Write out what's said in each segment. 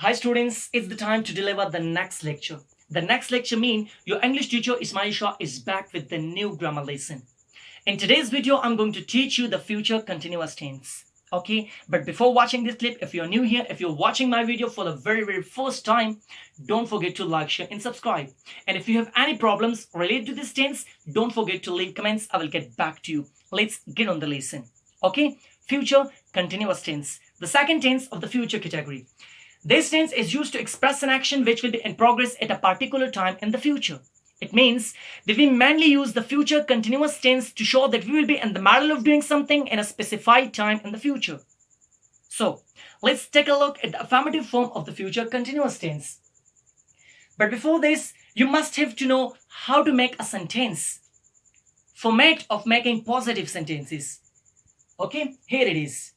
Hi students, it's the time to deliver the next lecture. The next lecture means your English teacher Ismail is back with the new grammar lesson. In today's video, I'm going to teach you the future continuous tense. Okay, but before watching this clip, if you're new here, if you're watching my video for the very first time, don't forget to like, share and subscribe. And if you have any problems related to this tense, don't forget to leave comments. I will get back to you. Let's get on the lesson. Okay, future continuous tense, the second tense of the future category. This tense is used to express an action which will be in progress at a particular time in the future. It means that we mainly use the future continuous tense to show that we will be in the middle of doing something in a specified time in the future. So, let's take a look at the affirmative form of the future continuous tense. But before this, you must have to know how to make a sentence. Format of making positive sentences. Okay, here it is.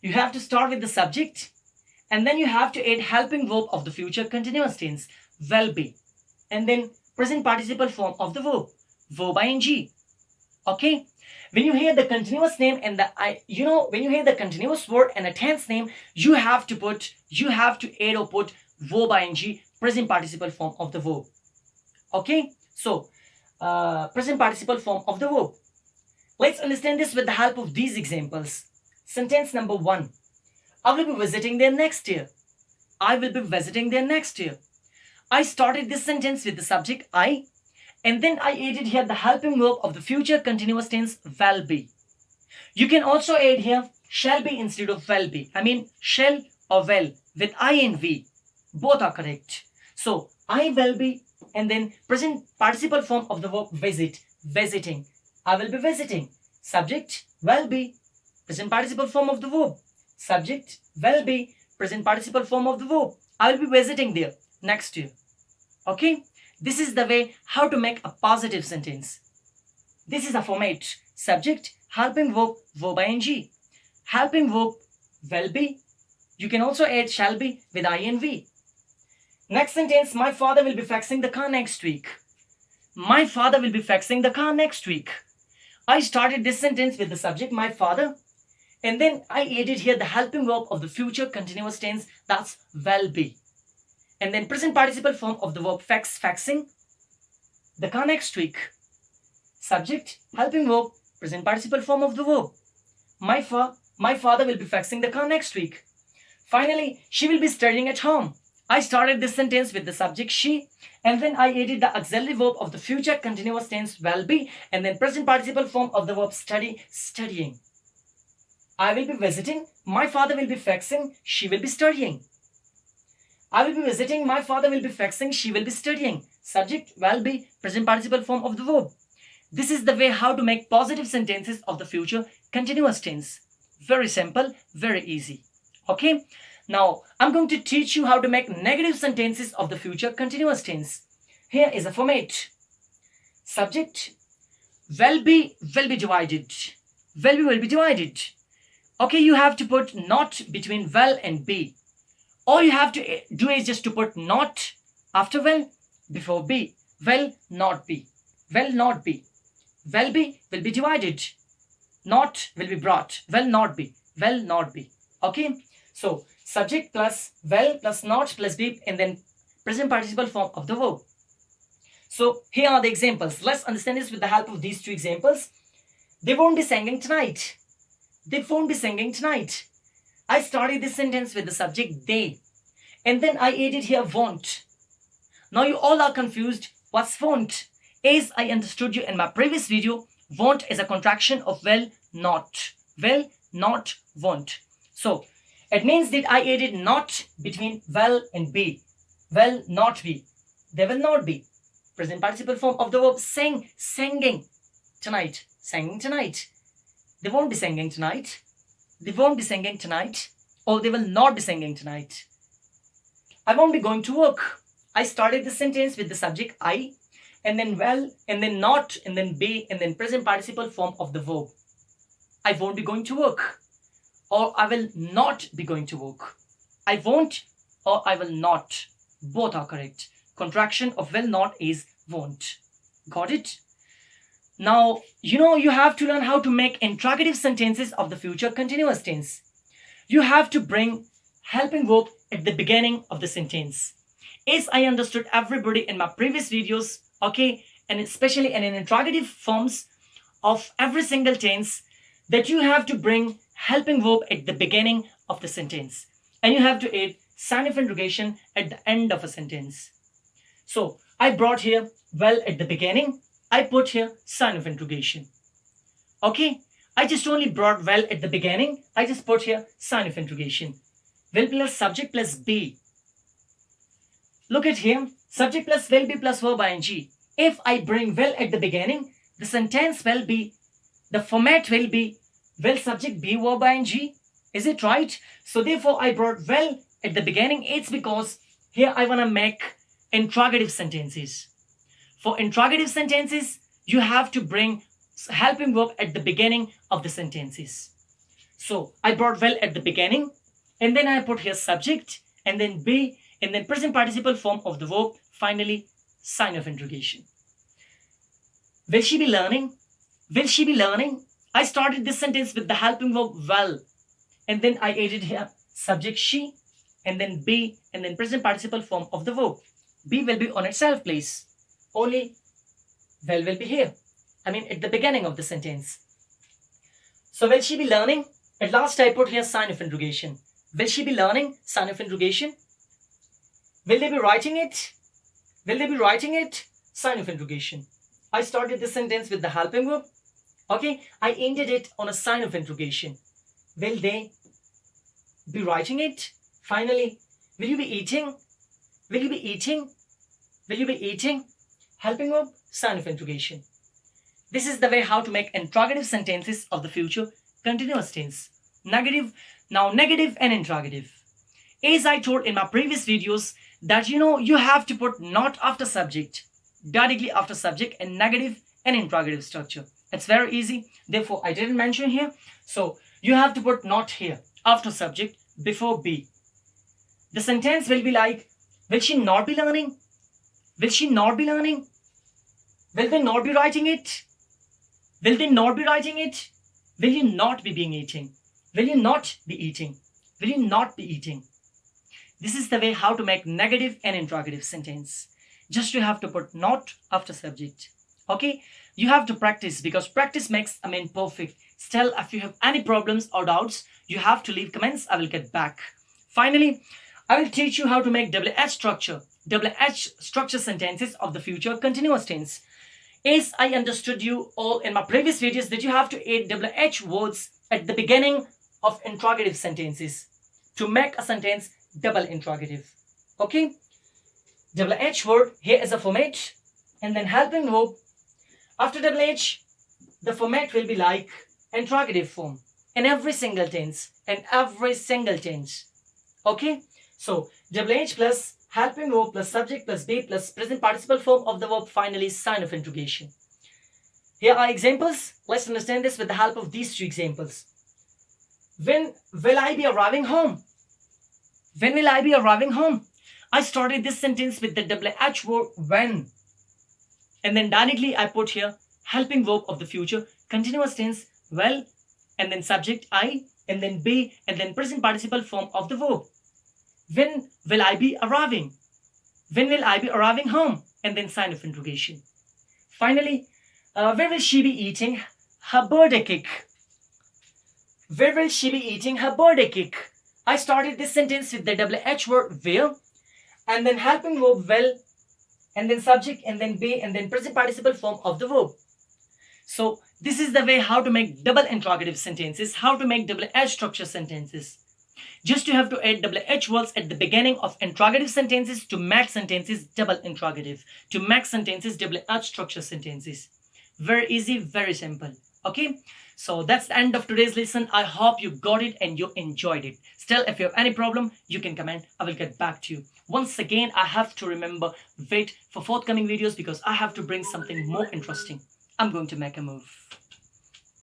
You have to start with the subject, and then you have to add helping verb of the future continuous tense, will be, and then present participle form of the verb ing. Okay, when you hear the continuous name and when you hear the continuous word and a tense name, you have to add or put verb ing, present participle form of the verb. Okay, so present participle form of the verb. Let's understand this with the help of these examples. Sentence number 1. I will be visiting there next year. I will be visiting there next year. I started this sentence with the subject I, and then I added here the helping verb of the future continuous tense, will be. You can also add here shall be instead of will be. I mean shall or will with I and V. Both are correct. So I will be, and then present participle form of the verb visit, visiting. I will be visiting. Subject will be, present participle form of the verb. Subject will be, present participle form of the verb. I will be visiting there next year. Okay, this is the way how to make a positive sentence. This is a format. Subject, helping verb, verb ing. Helping verb will be. You can also add shall be with I and V. Next sentence, my father will be fixing the car next week. My father will be fixing the car next week. I started this sentence with the subject my father, and then I added here the helping verb of the future continuous tense, that's will be. And then present participle form of the verb fixing the car next week. Subject, helping verb, present participle form of the verb. My father will be fixing the car next week. Finally, she will be studying at home. I started this sentence with the subject she, and then I added the auxiliary verb of the future continuous tense will be, and then present participle form of the verb study, studying. I will be visiting, my father will be fixing, she will be studying. I will be visiting, my father will be fixing, she will be studying. Subject will be, present participle form of the verb. This is the way how to make positive sentences of the future continuous tense. Very simple, very easy. Okay, now I'm going to teach you how to make negative sentences of the future continuous tense. Here is a format. Subject will be divided. Will be divided. Okay, you have to put not between will and be. All you have to do is just to put not after will, before be. Will not be. Will not be. Will be divided. Not will be brought. Will not be. Will not be. Okay, so subject plus will plus not plus be, and then present participle form of the verb. So here are the examples. Let's understand this with the help of these two examples. They won't be singing tonight. They won't be singing tonight. I started this sentence with the subject they, and then I added here won't. Now you all are confused. What's won't? As I understood you in my previous video, won't is a contraction of will not. Will not won't. So it means that I added not between will and be. Will not be. They will not be. Present participle form of the verb sing, singing tonight. Singing tonight. They won't be singing tonight. They won't be singing tonight. Or they will not be singing tonight. I won't be going to work. I started the sentence with the subject I, and then will, and then not, and then be, and then present participle form of the verb. I won't be going to work. Or I will not be going to work. I won't or I will not. Both are correct. Contraction of will not is won't. Got it? Now, you have to learn how to make interrogative sentences of the future continuous tense. You have to bring helping verb at the beginning of the sentence. As I understood everybody in my previous videos, okay, and especially in interrogative forms of every single tense, that you have to bring helping verb at the beginning of the sentence, and you have to add sign of interrogation at the end of a sentence. So I brought here well at the beginning, I put here sign of interrogation. Okay, I just only brought well at the beginning, I just put here sign of interrogation. Will plus subject plus be. Look at here, subject plus will be plus verb ing. If I bring will at the beginning, the sentence will be, the format will be will subject be verb ing. Is it right? So therefore I brought will at the beginning. It's because here I want to make interrogative sentences. For interrogative sentences, you have to bring helping verb at the beginning of the sentences. So I brought will at the beginning, and then I put here subject, and then be, and then present participle form of the verb, finally sign of interrogation. Will she be learning? Will she be learning? I started this sentence with the helping verb well, and then I added here subject she, and then be, and then present participle form of the verb. Be will be on itself place. Only well will be here. I mean at the beginning of the sentence. So will she be learning? At last I put here sign of interrogation. Will she be learning? Sign of interrogation. Will they be writing it? Will they be writing it? Sign of interrogation. I started this sentence with the helping verb. Okay, I ended it on a sign of interrogation. Will they be writing it? Finally, will you be eating? Will you be eating? Will you be eating? Helping verb, sign of interrogation. This is the way how to make interrogative sentences of the future continuous tense. Negative, now negative and interrogative. As I told in my previous videos that you have to put not after subject, directly after subject in negative and interrogative structure. It's very easy. Therefore, I didn't mention here. So you have to put not here after subject before be. The sentence will be like, will she not be learning? Will she not be learning? Will they not be writing it? Will they not be writing it? Will you not be being eating? Will you not be eating? Will you not be eating? This is the way how to make negative and interrogative sentence. Just you have to put not after subject. Okay? You have to practice because practice makes a man perfect. Still, if you have any problems or doubts, you have to leave comments. I will get back. Finally, I will teach you how to make WH structure. WH structure sentences of the future continuous tense. As I understood you all in my previous videos that you have to add WH words at the beginning of interrogative sentences to make a sentence double interrogative. Okay? WH word here is a format and then helping verb. After WH, the format will be like interrogative form in every single tense. In every single tense. Okay? So WH plus helping verb plus subject plus be plus present participle form of the verb, finally sign of interrogation. Here are examples. Let's understand this with the help of these two examples. When will I be arriving home? When will I be arriving home? I started this sentence with the WH word when. And then directly I put here helping verb of the future, continuous tense, well, and then subject I, and then be, and then present participle form of the verb. When will I be arriving? When will I be arriving home? And then sign of interrogation. Finally, where will she be eating her birthday cake? Where will she be eating her birthday cake? I started this sentence with the WH word where, and then helping verb well, and then subject, and then be, and then present participle form of the verb. So this is the way how to make double interrogative sentences, how to make WH structure sentences. Just you have to add WH words at the beginning of interrogative sentences to make sentences double interrogative, to make sentences WH structure sentences. Very easy, very simple. Okay, so that's the end of today's lesson. I hope you got it and you enjoyed it. Still, if you have any problem, you can comment. I will get back to you. Once again, I have to remember, wait for forthcoming videos because I have to bring something more interesting. I'm going to make a move.